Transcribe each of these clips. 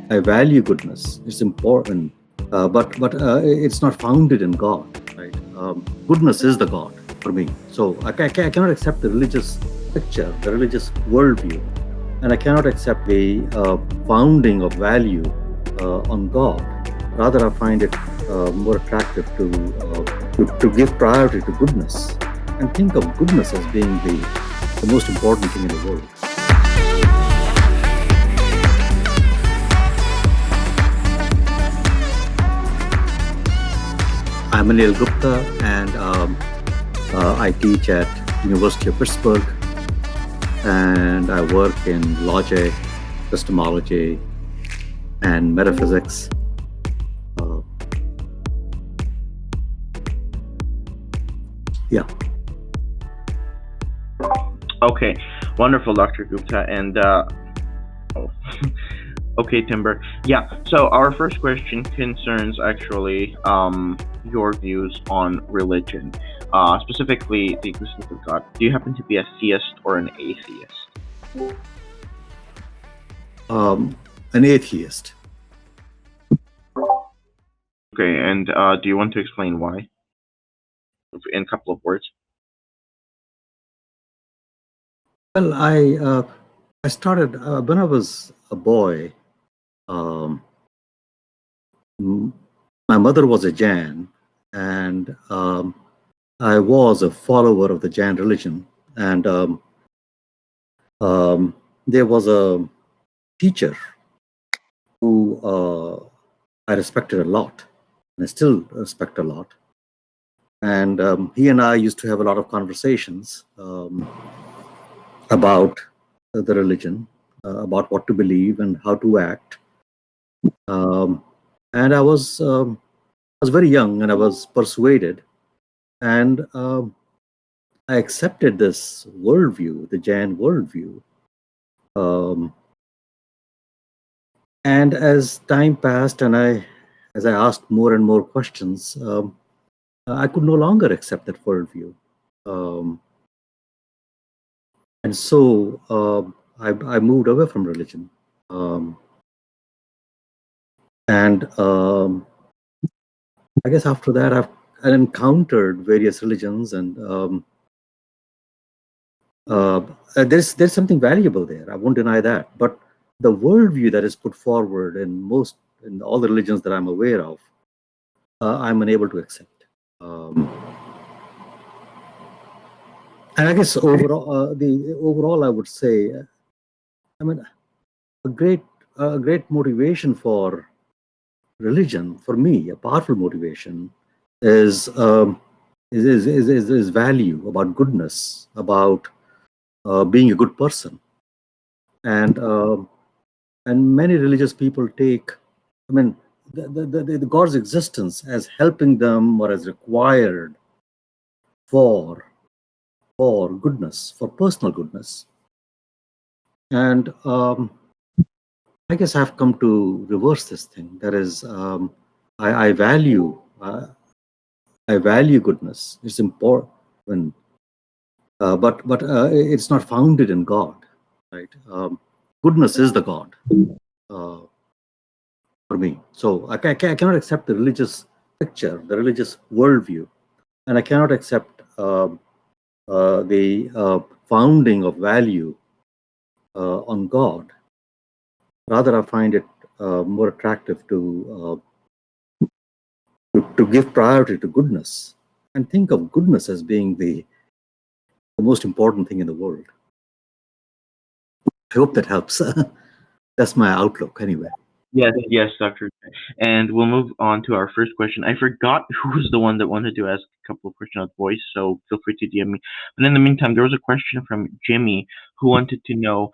I value goodness. It's important, but it's not founded in God, right? Goodness is the God for me. So I cannot accept the religious picture, the religious worldview, and I cannot accept the founding of value on God. Rather, I find it more attractive to give priority to goodness and think of goodness as being the most important thing in the world. I'm Anil Gupta, and I teach at University of Pittsburgh, and I work in logic, epistemology, and metaphysics. Yeah. Okay, wonderful, Dr. Gupta. And okay, Timber. Yeah. So our first question concerns actually your views on religion, specifically the existence of God. Do you happen to be a theist or an atheist? An atheist. Okay, and do you want to explain why? In a couple of words. Well, I started when I was a boy. My mother was a Jain, and I was a follower of the Jain religion. And there was a teacher who I respected a lot, and I still respect a lot. And he and I used to have a lot of conversations about the religion, about what to believe and how to act. And I was very young, and I was persuaded, and I accepted this worldview, the Jain worldview. And as time passed, and as I asked more and more questions, I could no longer accept that worldview. And so I moved away from religion. And I guess after that, I encountered various religions, and there's something valuable there. I won't deny that. But the worldview that is put forward in all the religions that I'm aware of, I'm unable to accept. And I guess overall, I would say, I mean, a great motivation for religion, for me, a powerful motivation is value, about goodness, about being a good person. And many religious people take, I mean, the God's existence as helping them or as required for goodness, for personal goodness. And I guess I've come to reverse this thing. That is, I value goodness. It's important, but it's not founded in God, right? Goodness is the God for me. So I cannot accept the religious picture, the religious worldview, and I cannot accept the founding of value on God. Rather, I find it more attractive to give priority to goodness and think of goodness as being the most important thing in the world. I hope that helps. That's my outlook, anyway. Yes, Doctor. And we'll move on to our first question. I forgot who was the one that wanted to ask a couple of questions on voice, so feel free to DM me. But in the meantime, there was a question from Jimmy who wanted to know,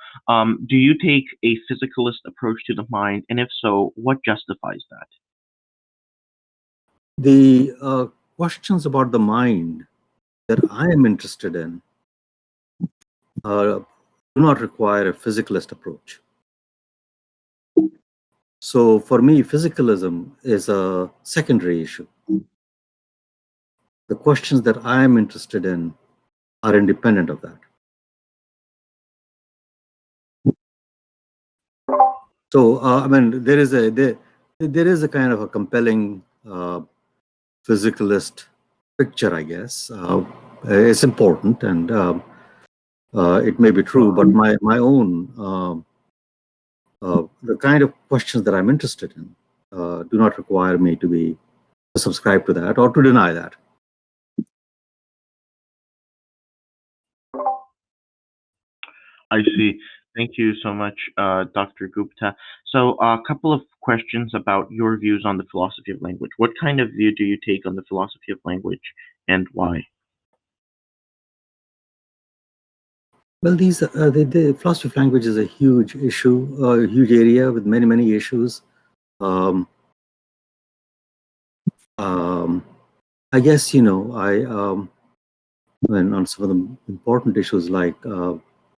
do you take a physicalist approach to the mind? And if so, what justifies that? The questions about the mind that I am interested in do not require a physicalist approach. So for me, physicalism is a secondary issue. The questions that I am interested in are independent of that. So I mean, there is a kind of a compelling physicalist picture, I guess. It's important, and it may be true, but my own the kind of questions that I'm interested in do not require me to subscribe to that or to deny that. I see. Thank you so much, Dr. Gupta. So, a couple of questions about your views on the philosophy of language. What kind of view do you take on the philosophy of language, and why? Well, the philosophy of language is a huge issue, a huge area with many issues. Um, I guess when on some of the important issues like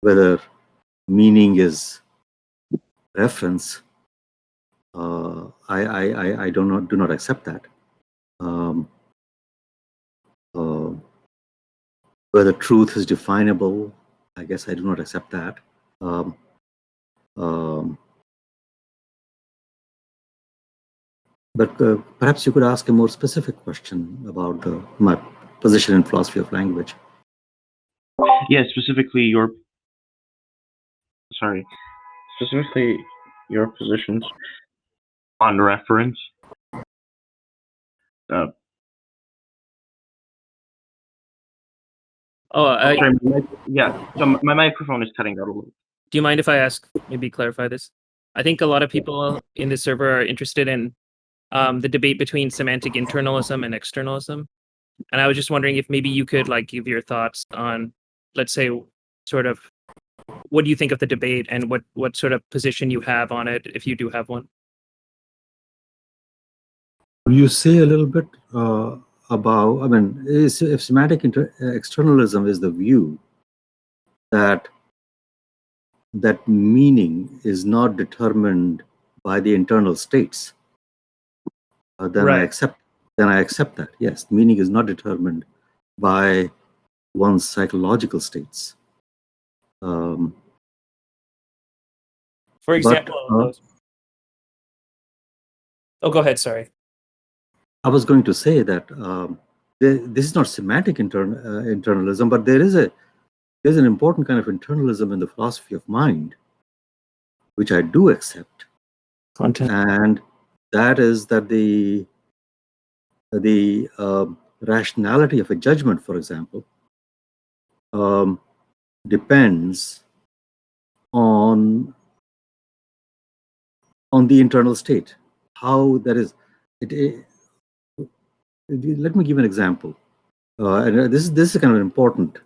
whether meaning is reference, I do not accept that. Um, uh, whether truth is definable, I guess I do not accept that. Um, um, but perhaps you could ask a more specific question about my position in philosophy of language. Yeah, specifically your positions on reference. Sorry, so my microphone is cutting out a little. Do you mind if I ask, maybe clarify this? I think a lot of people in this server are interested in the debate between semantic internalism and externalism. And I was just wondering if maybe you could like give your thoughts on, let's say, sort of, what do you think of the debate and what sort of position you have on it, if you do have one? You say a little bit about, I mean, if semantic externalism is the view that meaning is not determined by the internal states, then Right. I accept that. Yes, meaning is not determined by one's psychological states. For example, go ahead. Sorry. I was going to say that this is not semantic internalism, but there's an important kind of internalism in the philosophy of mind, which I do accept. And that is that the rationality of a judgment, for example, depends on the internal state. How that is. Let me give an example. And this is kind of an important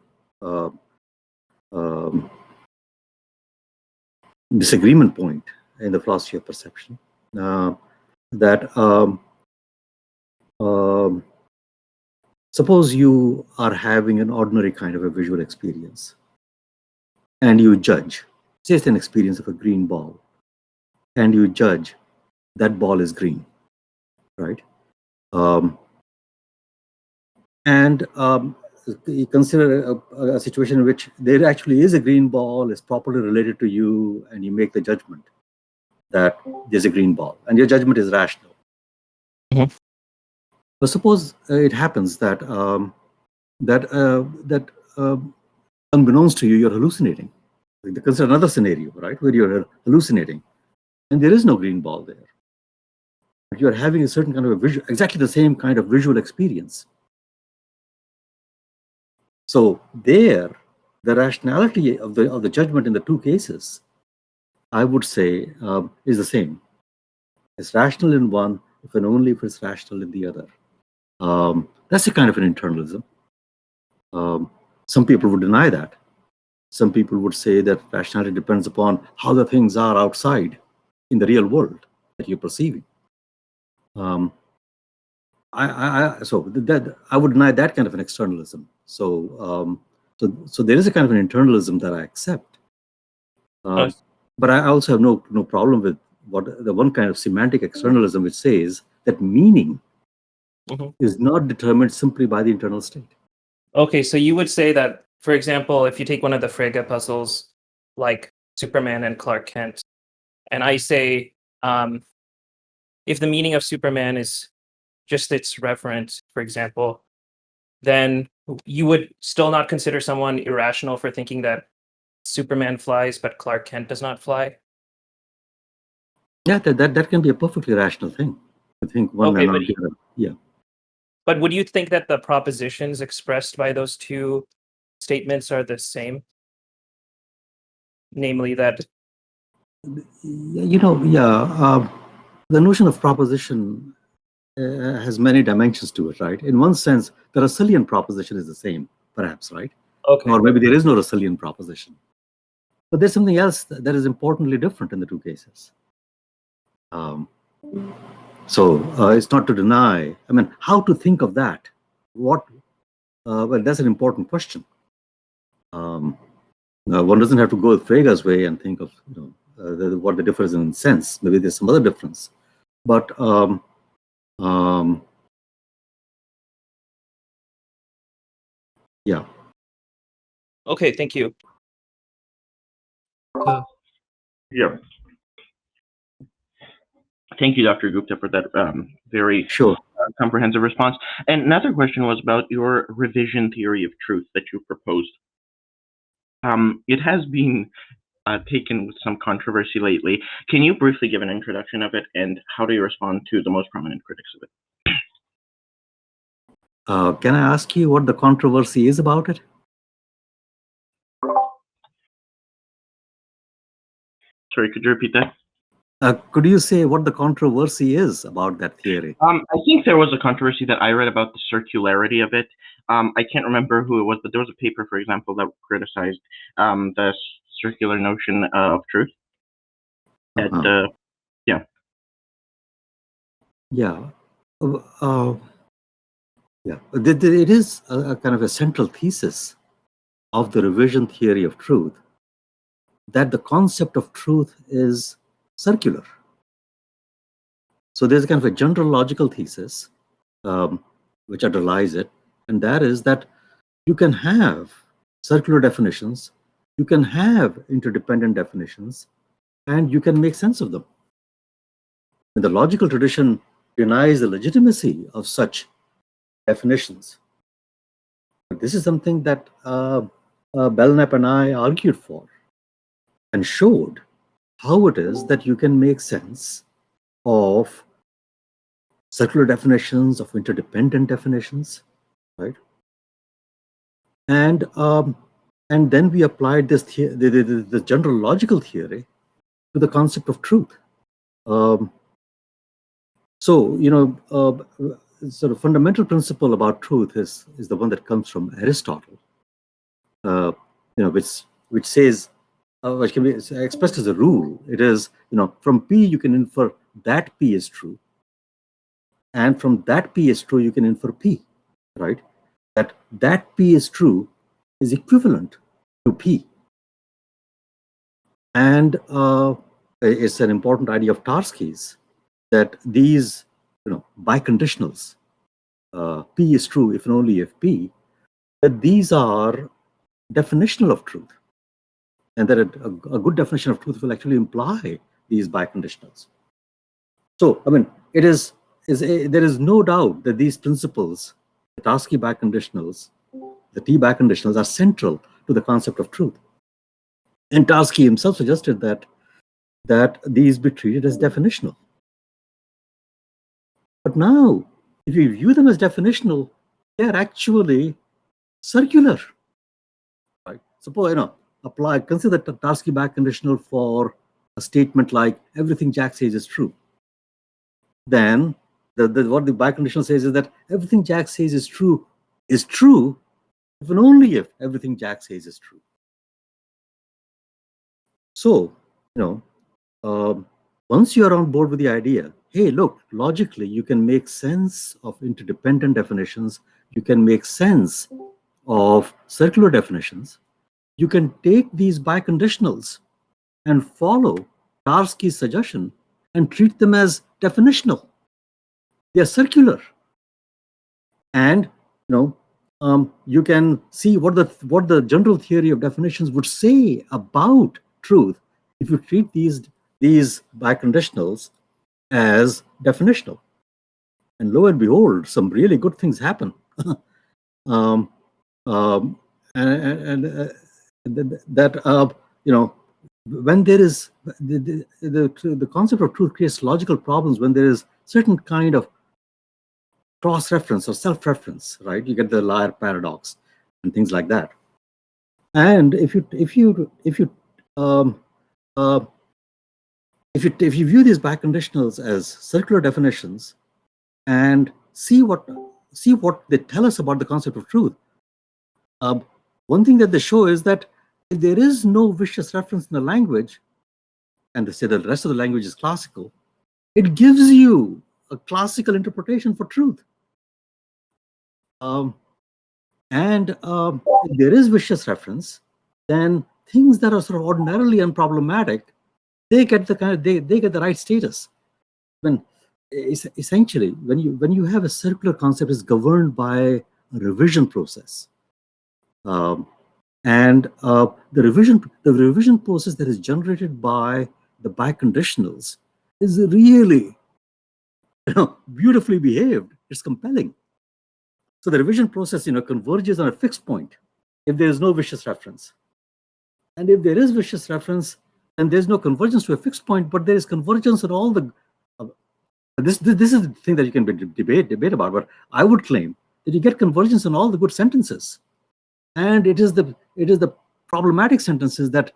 disagreement point in the philosophy of perception. That suppose you are having an ordinary kind of a visual experience, and you judge, say it's an experience of a green ball, and you judge that ball is green, right? And you consider a situation in which there actually is a green ball, is properly related to you, and you make the judgment that there's a green ball, and your judgment is rational. Mm-hmm. But suppose it happens that unbeknownst to you, you're hallucinating. Consider another scenario, right, where you're hallucinating, and there is no green ball there, but you're having a certain kind of a visual, exactly the same kind of visual experience. So there, the rationality of the judgment in the two cases, I would say, is the same. It's rational in one, if and only if it's rational in the other. That's a kind of an internalism. Some people would deny that. Some people would say that rationality depends upon how the things are outside in the real world that you're perceiving. So I would deny that kind of an externalism. So there is a kind of an internalism that I accept. But I also have no problem with the one kind of semantic externalism which says that meaning is not determined simply by the internal state. Okay, so you would say that, for example, if you take one of the Frege puzzles, like Superman and Clark Kent, and I say, if the meaning of Superman is just its reference, for example, then you would still not consider someone irrational for thinking that Superman flies, but Clark Kent does not fly. Yeah, that can be a perfectly rational thing. I think one Okay, and not but the other. Yeah. But would you think that the propositions expressed by those two statements are the same? Namely that, The notion of proposition has many dimensions to it, right? In one sense, the Russellian proposition is the same, perhaps, right? okay, Or maybe there is no Russellian proposition. But there's something else that is importantly different in the two cases. So it's not to deny. I mean, how to think of that? Well, that's an important question. One doesn't have to go Frege's way and think of what the difference in sense. Maybe there's some other difference, but yeah. okay, thank you. Yeah. Thank you, Dr. Gupta, for that very Sure. comprehensive response. And another question was about your revision theory of truth that you proposed. It has been taken with some controversy lately. Can you briefly give an introduction of it, and how do you respond to the most prominent critics of it? Can I ask you what the controversy is about it? Sorry, could you repeat that? Could you say what the controversy is about that theory? I think there was a controversy that I read about the circularity of it. I can't remember who it was, but there was a paper, for example, that criticized the circular notion of truth. Yeah. It is a kind of a central thesis of the revision theory of truth that the concept of truth is circular. So there's kind of a general logical thesis which underlies it, and that is that you can have circular definitions, you can have interdependent definitions, and you can make sense of them. And the logical tradition denies the legitimacy of such definitions. But this is something that Belknap and I argued for and showed how it is that you can make sense of circular definitions, of interdependent definitions, right? And then we applied this the general logical theory to the concept of truth. Sort of fundamental principle about truth is the one that comes from Aristotle, which says, which can be expressed as a rule. It is, from P you can infer that P is true, and from that P is true you can infer P, right? That P is true is equivalent to P, and it's an important idea of Tarski's that these biconditionals, P is true if and only if P, that these are definitional of truth, and that a good definition of truth will actually imply these biconditionals. So, I mean, there is no doubt that these principles, the Tarski biconditionals, the T biconditionals, are central to the concept of truth. And Tarski himself suggested that these be treated as definitional. But now, if we view them as definitional, they are actually circular. Right? Suppose, consider the Tarski biconditional for a statement like everything Jack says is true. Then what the biconditional says is that everything Jack says is true if and only if everything Jack says is true. So, once you are on board with the idea, hey, look, logically, you can make sense of interdependent definitions, you can make sense of circular definitions, you can take these biconditionals and follow Tarski's suggestion and treat them as definitional. They are circular. And, you can see what the general theory of definitions would say about truth if you treat these these biconditionals as definitional. And lo and behold, some really good things happen. um, um, that when there is the concept of truth creates logical problems when there is certain kind of cross-reference or self-reference, right? You get the liar paradox and things like that. And if you view these biconditionals as circular definitions and see what they tell us about the concept of truth, one thing that they show is that if there is no vicious reference in the language, and they say that the rest of the language is classical, it gives you a classical interpretation for truth. And if there is vicious reference, then things that are sort of ordinarily unproblematic, they get the right status. Essentially, when you have a circular concept, is governed by a revision process. And the revision process that is generated by the biconditionals is really beautifully behaved. It's compelling. So the revision process converges on a fixed point if there is no vicious reference. And if there is vicious reference, then there's no convergence to a fixed point, but there is convergence on all the this is the thing that you can debate about, but I would claim that you get convergence on all the good sentences. And it is the problematic sentences that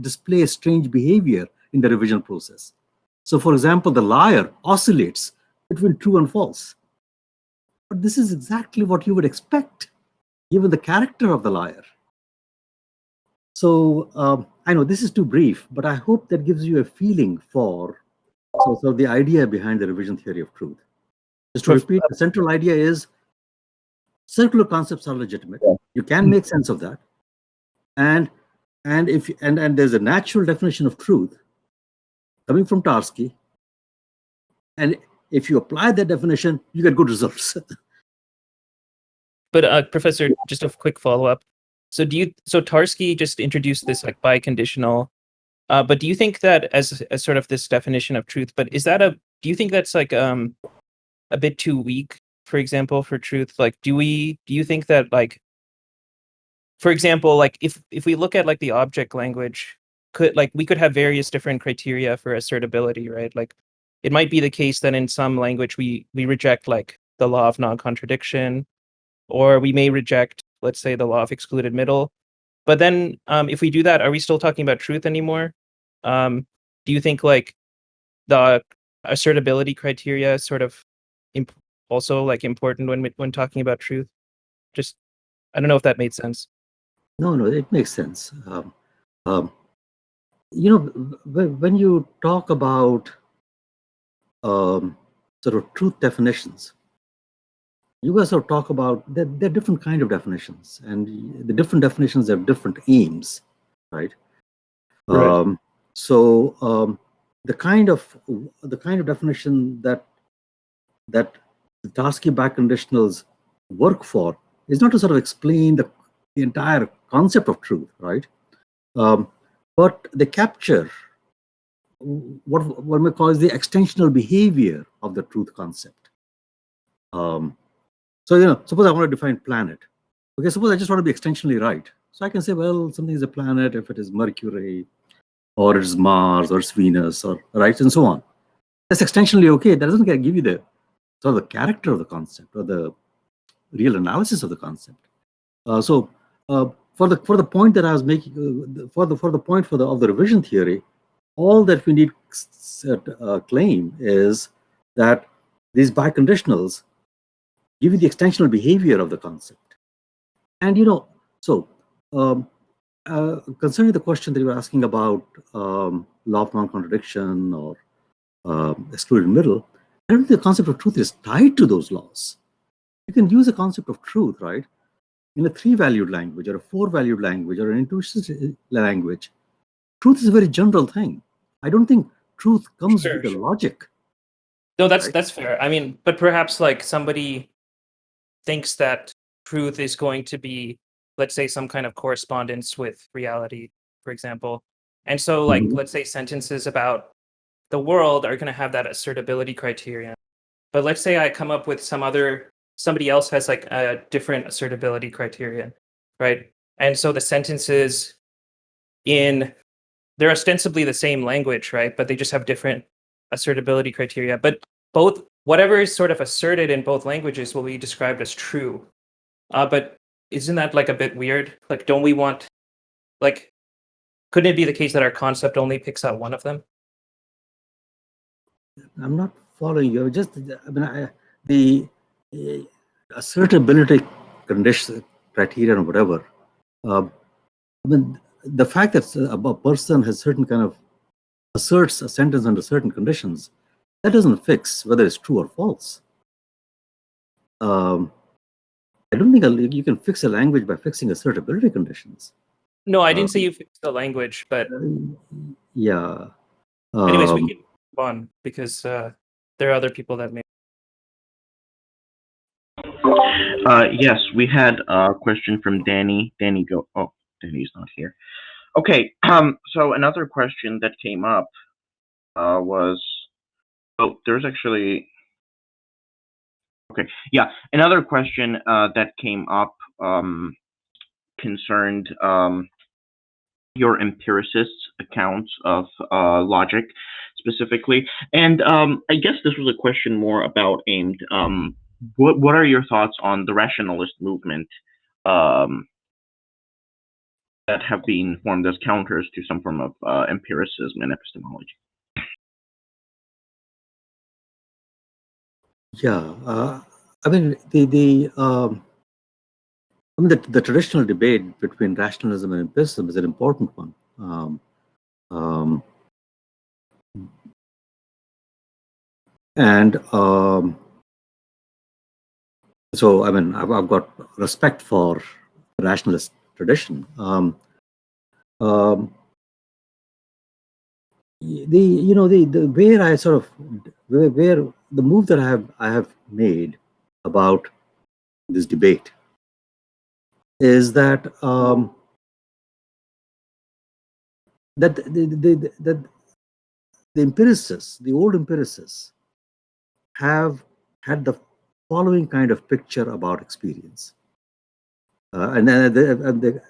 display strange behavior in the revision process. So, for example, the liar oscillates between true and false. But this is exactly what you would expect, given the character of the liar. So I know this is too brief, but I hope that gives you a feeling for the idea behind the revision theory of truth. Just to repeat, the central idea is circular concepts are legitimate. You can make sense of that, and there's a natural definition of truth coming from Tarski, and if you apply that definition, you get good results. But Professor, just a quick follow-up. So Tarski just introduced this like biconditional, but do you think that as sort of this definition of truth, but do you think that's like a bit too weak, for example, for truth? Like, do you think that, like, for example, like if we look at like the object language, we could have various different criteria for assertability, right? Like it might be the case that in some language we reject like the law of non-contradiction, or we may reject, let's say, the law of excluded middle. But then if we do that, are we still talking about truth anymore? Do you think like the assertability criteria is sort of also like important when talking about truth? Just, I don't know if that made sense. No, it makes sense. When you talk about sort of truth definitions, you guys sort of talk about there are different kind of definitions, and the different definitions have different aims, right? Right. The kind of definition that the Tarski biconditionals work for is not to sort of explain the entire concept of truth, right? But they capture what we call is the extensional behavior of the truth concept. So suppose I want to define planet. Okay, suppose I just want to be extensionally right. So I can say, well, something is a planet if it is Mercury, or it's Mars, or it's Venus, or right, and so on. That's extensionally okay. That doesn't give you the sort of the character of the concept or the real analysis of the concept. For the point that I was making, for the point of the revision theory, all that we need claim is that these biconditionals give you the extensional behavior of the concept. And concerning the question that you were asking about law of non-contradiction or excluded middle, I don't think the concept of truth is tied to those laws. You can use a concept of truth, right, in a 3-valued language or a 4-valued language or an intuitive language. Truth is a very general thing. I don't think truth comes with a logic. No, that's fair. I mean, but perhaps like somebody thinks that truth is going to be, let's say, some kind of correspondence with reality, for example. And so, like, Mhm. let's say sentences about the world are going to have that assertability criterion. But let's say I come up with somebody else has like a different assertability criterion, right? And so the sentences they're ostensibly the same language, right? But they just have different assertability criteria. But whatever is sort of asserted in both languages will be described as true. But isn't that like a bit weird? Like, don't we want, like, couldn't it be the case that our concept only picks out one of them? I'm not following you. The assertability condition criterion or whatever. The fact that a person has certain kind of asserts a sentence under certain conditions, that doesn't fix whether it's true or false. Um, I don't think you can fix a language by fixing assertability conditions. No, I didn't say you fixed the language, but Yeah. anyways, we can move on because there are other people that may. Yes, we had a question from Danny. Danny, go. Oh, Danny's not here. Okay. So another question that came up was. Oh, there's actually. Okay. Yeah, another question that came up concerned your empiricist accounts of logic specifically, and I guess this was a question more about aimed. What are your thoughts on the rationalist movement um, that have been formed as counters to some form of empiricism and epistemology? Yeah. I mean, the traditional debate between rationalism and empiricism is an important one. Um, and so, I mean, I've got respect for the rationalist tradition. Um, the where I sort of where the move that I have made about this debate is that that the empiricists, the old empiricists, have had the following kind of picture about experience, and they've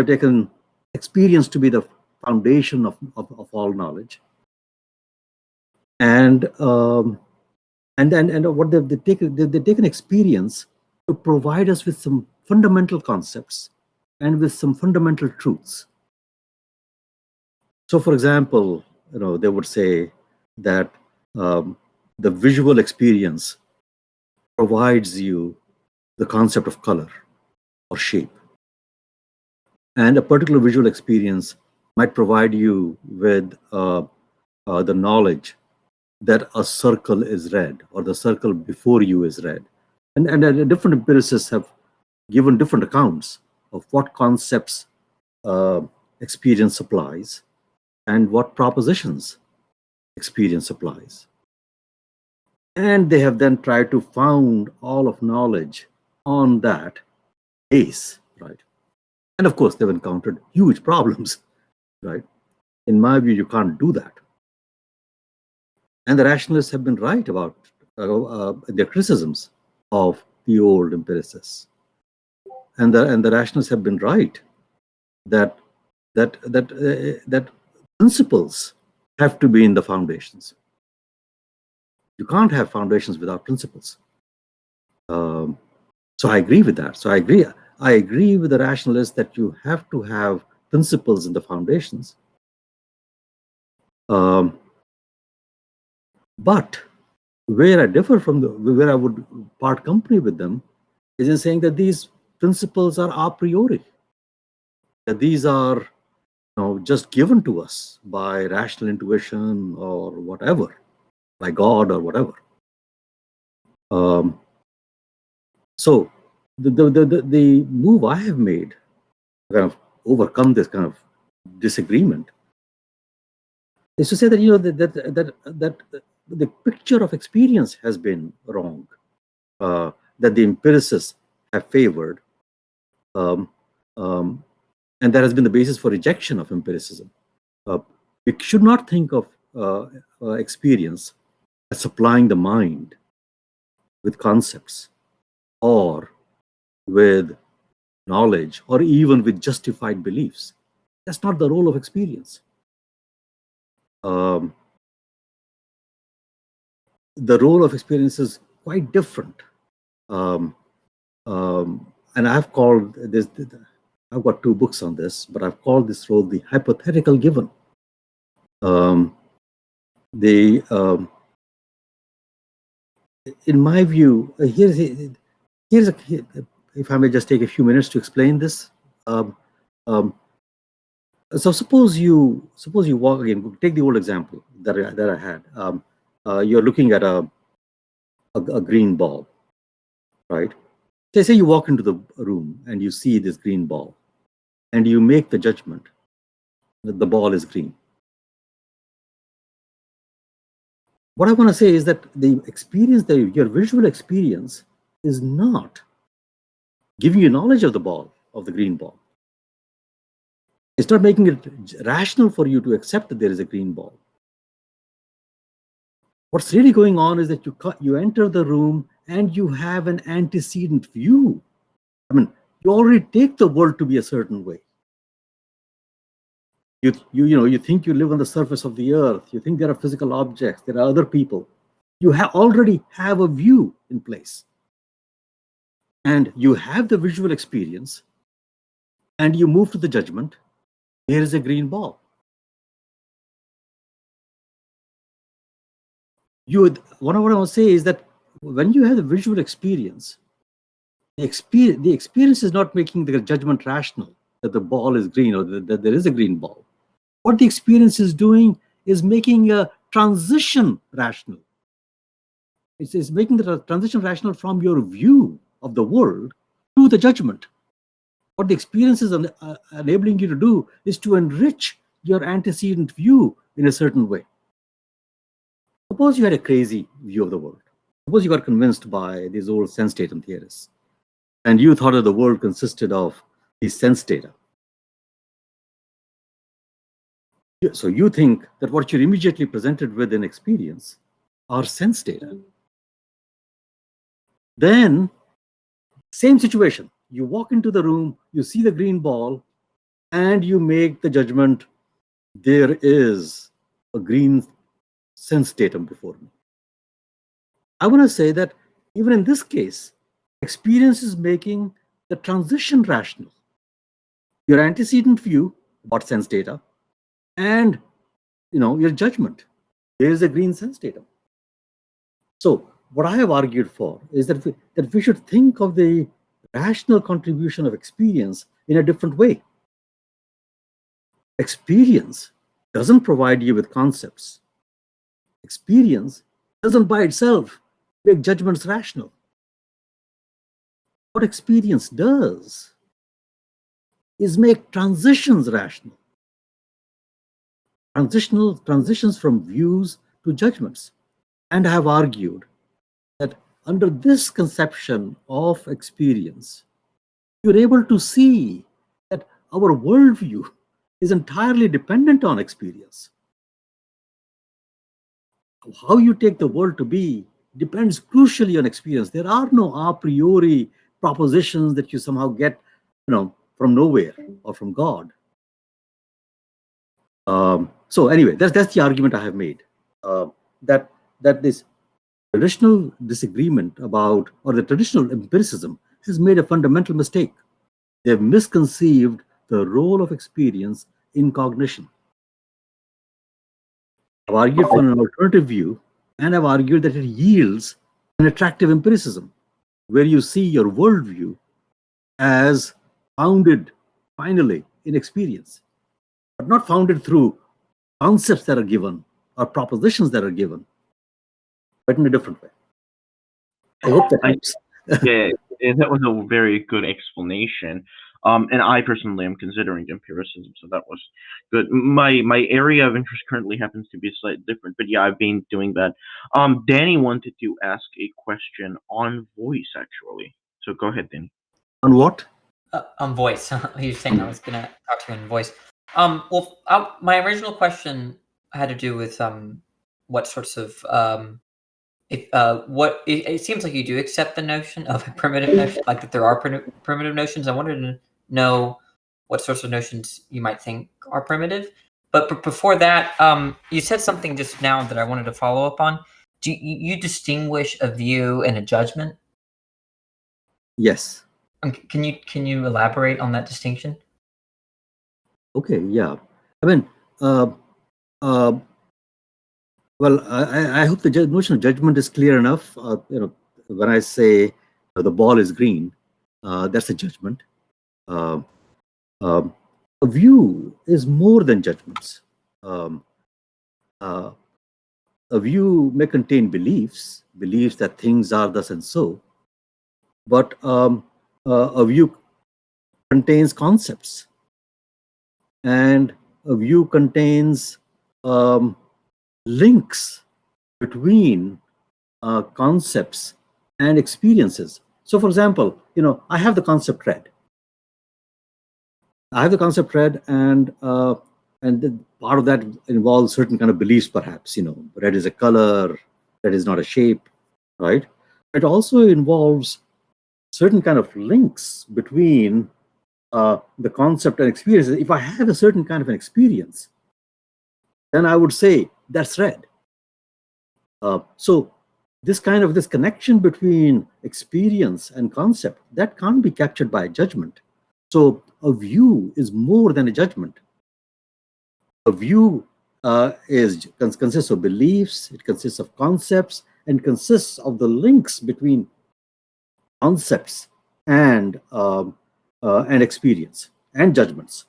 taken experience to be the foundation of all knowledge, and what they've taken experience to provide us with some fundamental concepts and with some fundamental truths. So, for example, they would say that the visual experience provides you the concept of color or shape, and a particular visual experience might provide you with the knowledge that a circle is red or the circle before you is red. And different empiricists have given different accounts of what concepts experience supplies and what propositions experience supplies. And they have then tried to found all of knowledge on that base, right? And of course, they've encountered huge problems, right? In my view, you can't do that. And the rationalists have been right about their criticisms of the old empiricists. And the rationalists have been right that that principles have to be in the foundations. You can't have foundations without principles. So I agree with that. So I agree with the rationalists that you have to have principles in the foundations. But where I differ from where I would part company with them is in saying that these principles are a priori. That these are just given to us by rational intuition or whatever, by God or whatever. So the move I have made to kind of overcome this kind of disagreement is to say that that the picture of experience has been wrong, that the empiricists have favored, and that has been the basis for rejection of empiricism. we should not think of experience as supplying the mind with concepts or with knowledge or even with justified beliefs. That's not the role of experience. The role of experience is quite different. And I've called this, I've got 2 books on this, but I've called this role the hypothetical given. In my view, here's a, if I may just take a few minutes to explain this. So suppose you walk again. Take the old example that I had. You're looking at a green ball, right? Say you walk into the room and you see this green ball, and you make the judgment that the ball is green. What I want to say is that the experience, your visual experience, is not giving you knowledge of the ball, of the green ball. It's not making it rational for you to accept that there is a green ball. What's really going on is that you enter the room and you have an antecedent view. I mean, you already take the world to be a certain way. You think you live on the surface of the earth. You think there are physical objects. There are other people. You already have a view in place. And you have the visual experience, and you move to the judgment. Here is a green ball. What I want to say is that when you have the visual experience, the experience is not making the judgment rational that the ball is green or that there is a green ball. What the experience is doing is making a transition rational. It's making the transition rational from your view of the world to the judgment. What the experience is enabling you to do is to enrich your antecedent view in a certain way. Suppose you had a crazy view of the world. Suppose you got convinced by these old sense datum theorists, and you thought that the world consisted of these sense data. So you think that what you're immediately presented with in experience are sense data. Then, same situation. You walk into the room, you see the green ball, and you make the judgment, there is a green sense datum before me. I want to say that even in this case, experience is making the transition rational. Your antecedent view about sense data and your judgment, there is a green sense datum. So what I have argued for is that we should think of the rational contribution of experience in a different way. Experience doesn't provide you with concepts. Experience doesn't by itself make judgments rational. What experience does is make transitions rational. Transitions from views to judgments. And I have argued that under this conception of experience, you're able to see that our worldview is entirely dependent on experience. How you take the world to be depends crucially on experience. There are no a priori propositions that you somehow get, from nowhere or from God. So anyway, that's the argument I have made. That this traditional disagreement about, or the traditional empiricism has made a fundamental mistake. They've misconceived the role of experience in cognition. I've argued for an alternative view, and I've argued that it yields an attractive empiricism, where you see your worldview as founded, finally, in experience, but not founded through concepts that are given or propositions that are given, but in a different way. I hope that helps. Yeah, that was a very good explanation. And I personally am considering empiricism, so that was good. My area of interest currently happens to be slightly different, but yeah, I've been doing that. Danny wanted to ask a question on voice, actually. So go ahead, Danny. On what? On voice. You're saying I was gonna talk to you in voice. My original question had to do with what sorts of it seems like you do accept the notion of a primitive notion, like that there are primitive notions. I wanted to know what sorts of notions you might think are primitive. But before that, you said something just now that I wanted to follow up on. Do you distinguish a view and a judgment? Yes. Can you elaborate on that distinction? Okay. Yeah. I mean, uh, uh, well, I hope the notion of judgment is clear enough. When I say the ball is green, that's a judgment. Uh, um, a view is more than judgments. Um, uh, a view may contain beliefs that things are thus and so, but a view contains concepts, and a view contains um, links between concepts and experiences. So, for example, I have the concept red. And part of that involves certain kind of beliefs, perhaps. Red is a color, red is not a shape, right? It also involves certain kind of links between the concept and experiences. If I have a certain kind of an experience, then I would say that's red. So this connection between experience and concept, that can't be captured by judgment. So a view is more than a judgment. A view consists of beliefs, it consists of concepts, and consists of the links between concepts and experience and judgments.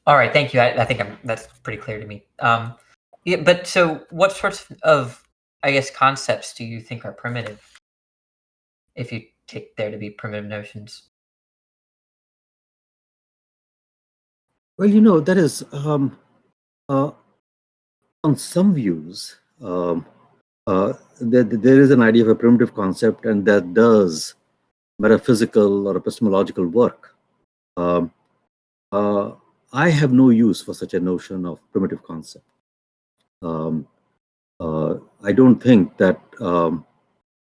All right, thank you. I think that's pretty clear to me. Yeah, but so what sorts of, I guess, concepts do you think are primitive, if you take there to be primitive notions? Well, that is on some views, there is an idea of a primitive concept, and that does metaphysical or epistemological work. Um, I have no use for such a notion of primitive concept. I don't think that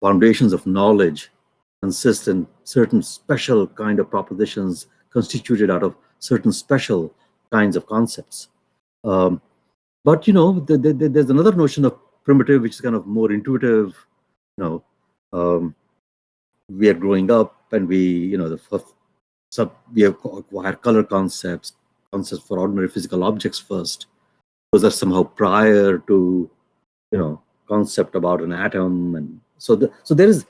foundations of knowledge consist in certain special kind of propositions constituted out of certain special kinds of concepts. But there's another notion of primitive, which is kind of more intuitive. We are growing up, and we acquire color concepts for ordinary physical objects first. Those are somehow prior to concept about an atom, and so there is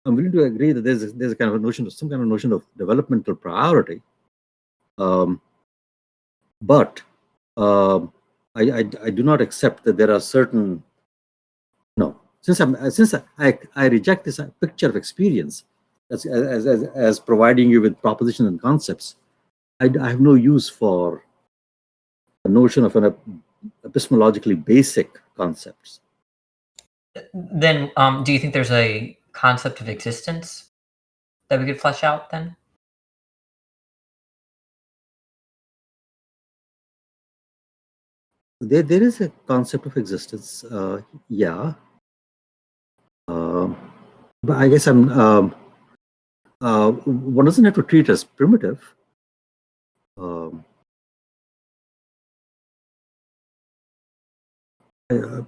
I'm willing to agree that there's a kind of a notion of some kind of notion of developmental priority, but I do not accept that there are certain since I reject this picture of experience as providing you with propositions and concepts. I have no use for the notion of an epistemologically basic concepts. Then, do you think there's a concept of existence that we could flesh out then? There is a concept of existence, yeah. But I guess one doesn't have to treat it as primitive.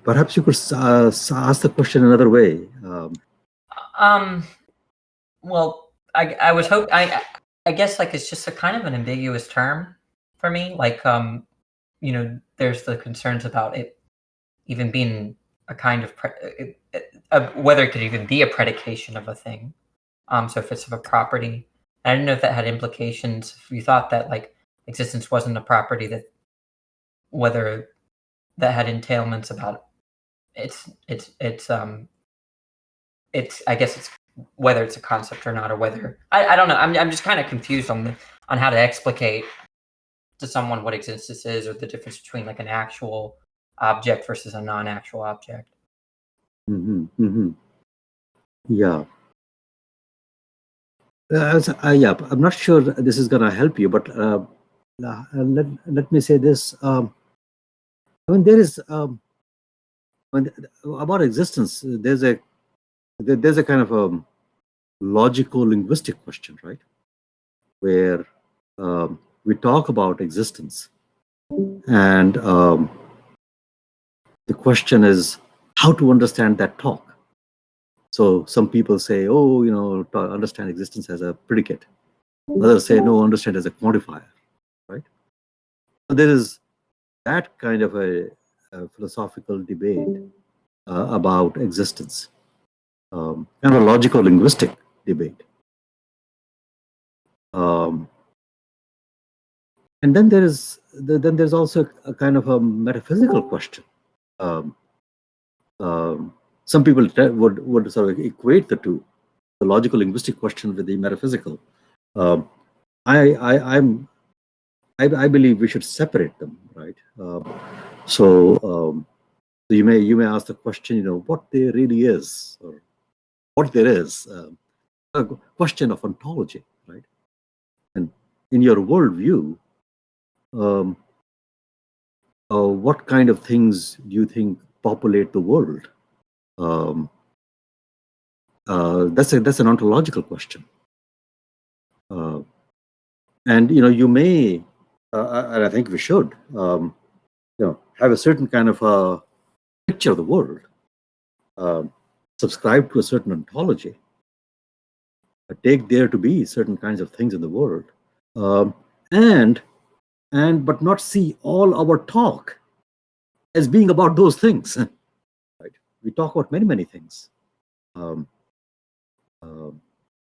Perhaps you could ask the question another way. Well, I was hope I guess like it's just a kind of an ambiguous term for me. Like, there's the concerns about it even being a kind of whether it could even be a predication of a thing. So if it's of a property, I didn't know if that had implications. If you thought that like existence wasn't a property, that whether that had entailments about it's I guess it's whether it's a concept or not, or whether I don't know. I'm just kind of confused on how to explicate to someone what existence is, or the difference between like an actual object versus a non-actual object. Mm-hmm, mm-hmm. Yeah. Yeah, I'm not sure this is going to help you, but let me say this. I mean, there is about existence. There's a kind of a logical linguistic question, right? Where we talk about existence, and the question is how to understand that talk. So some people say, oh, to understand existence as a predicate. Others say, no, understand as a quantifier, right? So there is that kind of a philosophical debate about existence, kind of a logical linguistic debate. And then there's also a kind of a metaphysical question. Some people would sort of equate the two, the logical linguistic question with the metaphysical. I believe we should separate them, right? So you may ask the question, what there really is, or what there is, a question of ontology, right? And in your worldview, what kind of things do you think populate the world? That's an ontological question. And you may, and I think we should, have a certain kind of a picture of the world, subscribe to a certain ontology, take there to be certain kinds of things in the world, but not see all our talk as being about those things. Right? We talk about many things,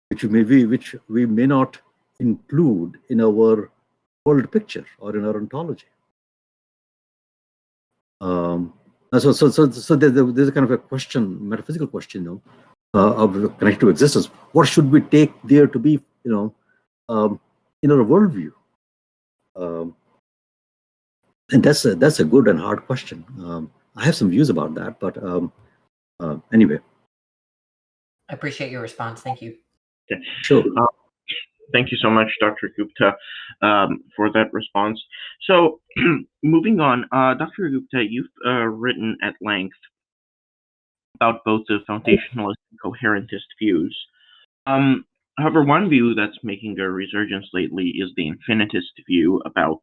which we may not include in our world picture or in our ontology. So there's a kind of a question, metaphysical question, of connected to existence. What should we take there to be, in our worldview? And that's a good and hard question. I have some views about that, but anyway. I appreciate your response. Thank you. Okay. Sure. Thank you so much, Dr. Gupta, for that response. So, moving on, Dr. Gupta, you've written at length about both the foundationalist and coherentist views. However, one view that's making a resurgence lately is the infinitist view about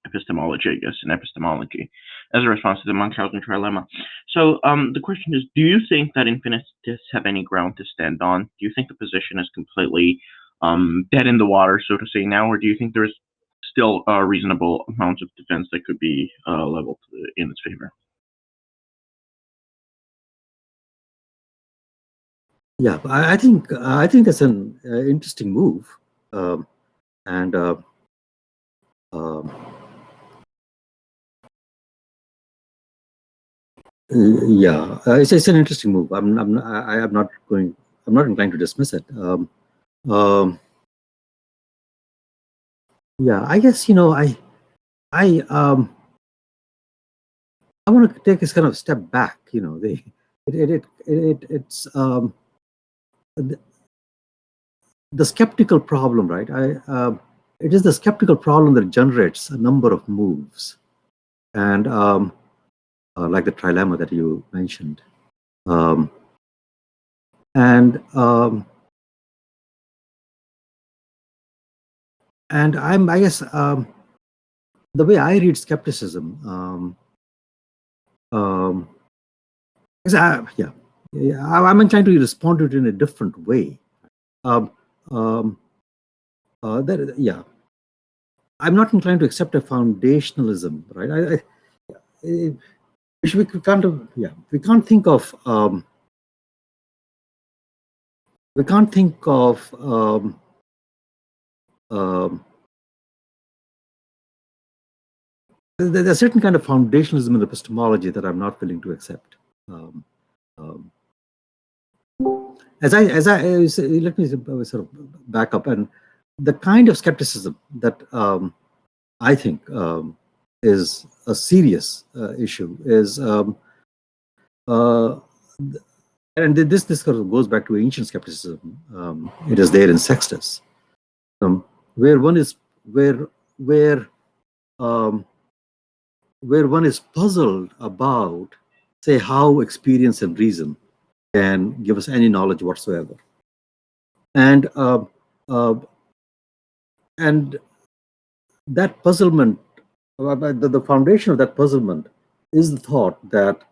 epistemology, I guess, and epistemology as a response to the Munchausen trilemma. So the question is, do you think that infinitists have any ground to stand on? Do you think the position is completely dead in the water, so to say, now, or do you think there's still reasonable amounts of defense that could be leveled in its favor? Yeah, I think that's an interesting move, and yeah, it's an interesting move. I'm not inclined to dismiss it. Yeah, I guess I want to take this kind of step back. It's the skeptical problem, right? It is the skeptical problem that generates a number of moves, and like the trilemma that you mentioned, and I guess the way I read skepticism, I'm inclined to respond to it in a different way. I'm not inclined to accept a foundationalism, right? We can't think of there's a certain kind of foundationalism in epistemology that I'm not willing to accept. Let me sort of back up, and the kind of skepticism that I think is a serious issue is and this sort of goes back to ancient skepticism. It is there in Sextus, where one is where um, one is puzzled about, say, how experience and reason can give us any knowledge whatsoever, and uh, and that puzzlement, the foundation of that puzzlement is the thought that,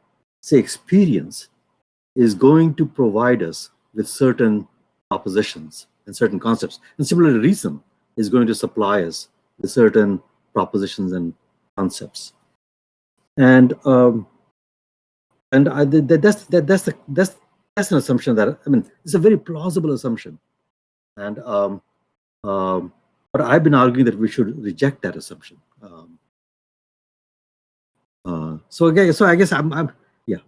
say, experience is going to provide us with certain propositions and certain concepts. And similarly, reason is going to supply us with certain propositions and concepts. And that's an assumption that, I mean, it's a very plausible assumption. And but I've been arguing that we should reject that assumption. So I guess I'm yeah.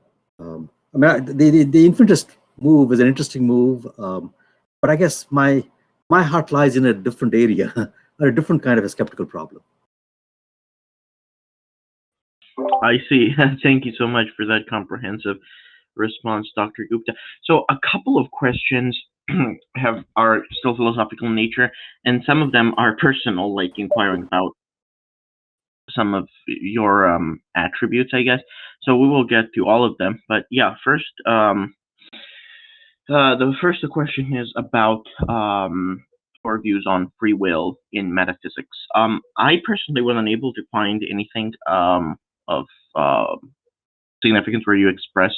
I mean, the Infinitist move is an interesting move, but I guess my heart lies in a different area, or a different kind of a skeptical problem. I see. Thank you so much for that comprehensive response, Dr. Gupta. So a couple of questions are still philosophical in nature, and some of them are personal, like inquiring about some of your attributes, I guess. So we will get to all of them. But yeah, first, the first question is about your views on free will in metaphysics. I personally was unable to find anything of significance where you express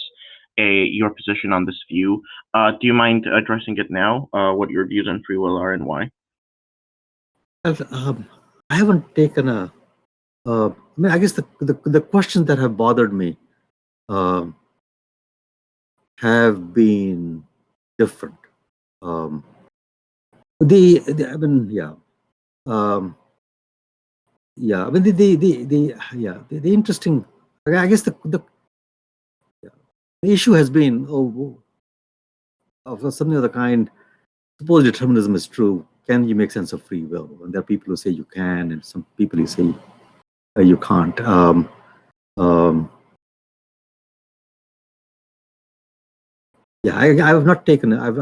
your position on this view. Do you mind addressing it now? What your views on free will are and why? I haven't taken a. I mean, I guess the questions that have bothered me have been different. I mean, yeah. Yeah, I mean, the interesting, I guess the issue has been, of something of the kind, suppose determinism is true, can you make sense of free will? And there are people who say you can, and some people who say you can't. Yeah, I've not taken a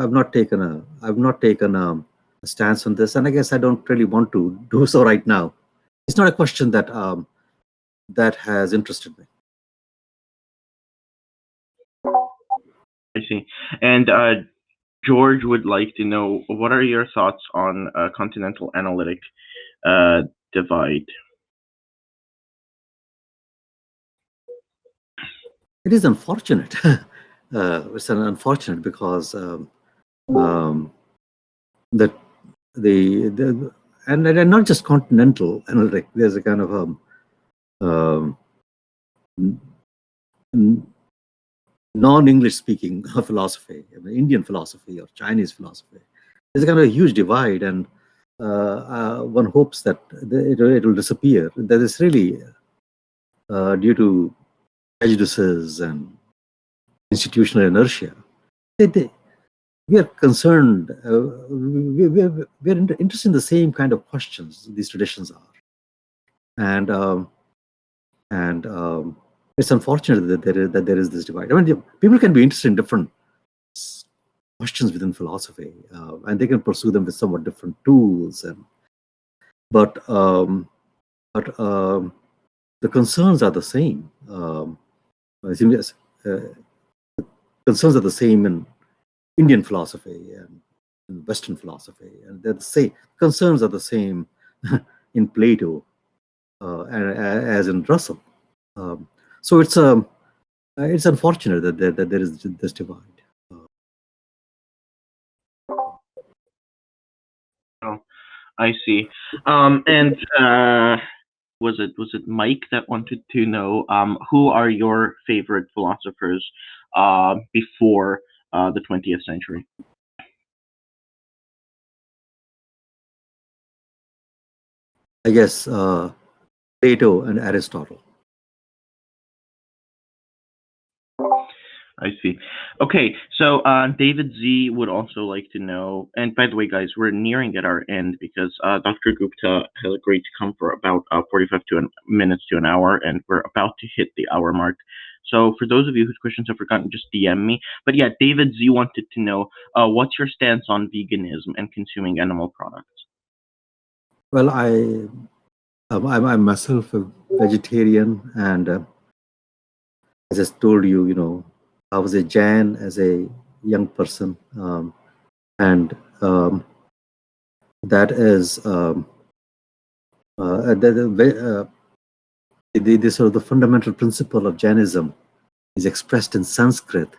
stance on this, and I guess I don't really want to do so right now. It's not a question that that has interested me. I see. And George would like to know, what are your thoughts on Continental analytic divide? It is unfortunate. It's unfortunate because that and not just Continental analytic. There's a kind of non-English speaking philosophy, I mean, Indian philosophy or Chinese philosophy. There's a kind of a huge divide, and one hopes that it will disappear. That is really due to prejudices and institutional inertia. We are concerned, we're interested in the same kind of questions these traditions are. And it's unfortunate that there is this divide. I mean, people can be interested in different questions within philosophy, and they can pursue them with somewhat different tools. But the concerns are the same. Concerns are the same in Indian philosophy and in Western philosophy, and they're the same. Concerns are the same in Plato as in Russell. So it's unfortunate that there is this divide. Oh, I see. And was it Mike that wanted to know who are your favorite philosophers before the 20th century? I guess Plato and Aristotle. I see. Okay, so David Z would also like to know, and by the way, guys, we're nearing at our end because Dr. Gupta has agreed to come for about 45 minutes to an hour, and we're about to hit the hour mark. So for those of you whose questions I've forgotten, just DM me. But yeah, David Z wanted to know, what's your stance on veganism and consuming animal products? Well, I'm myself a vegetarian, and as I told you, I was a Jain as a young person, and that is the sort of the fundamental principle of Jainism is expressed in Sanskrit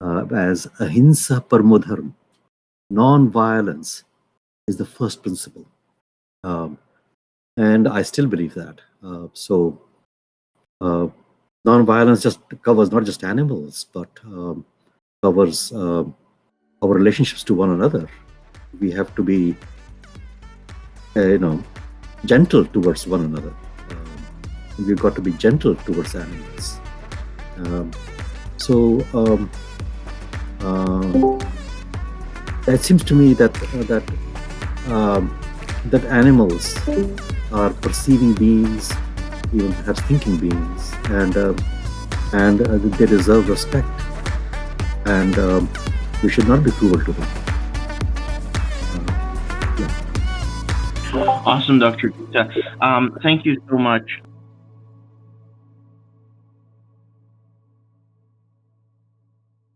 as ahimsa paramo dharma. Non-violence is the first principle, and I still believe that. So non-violence just covers not just animals, but covers our relationships to one another. We have to be, gentle towards one another. We've got to be gentle towards animals. It seems to me that animals are perceiving beings, even perhaps thinking beings, and they deserve respect, and we should not be cruel to them. Awesome, Dr. Gupta. Thank you so much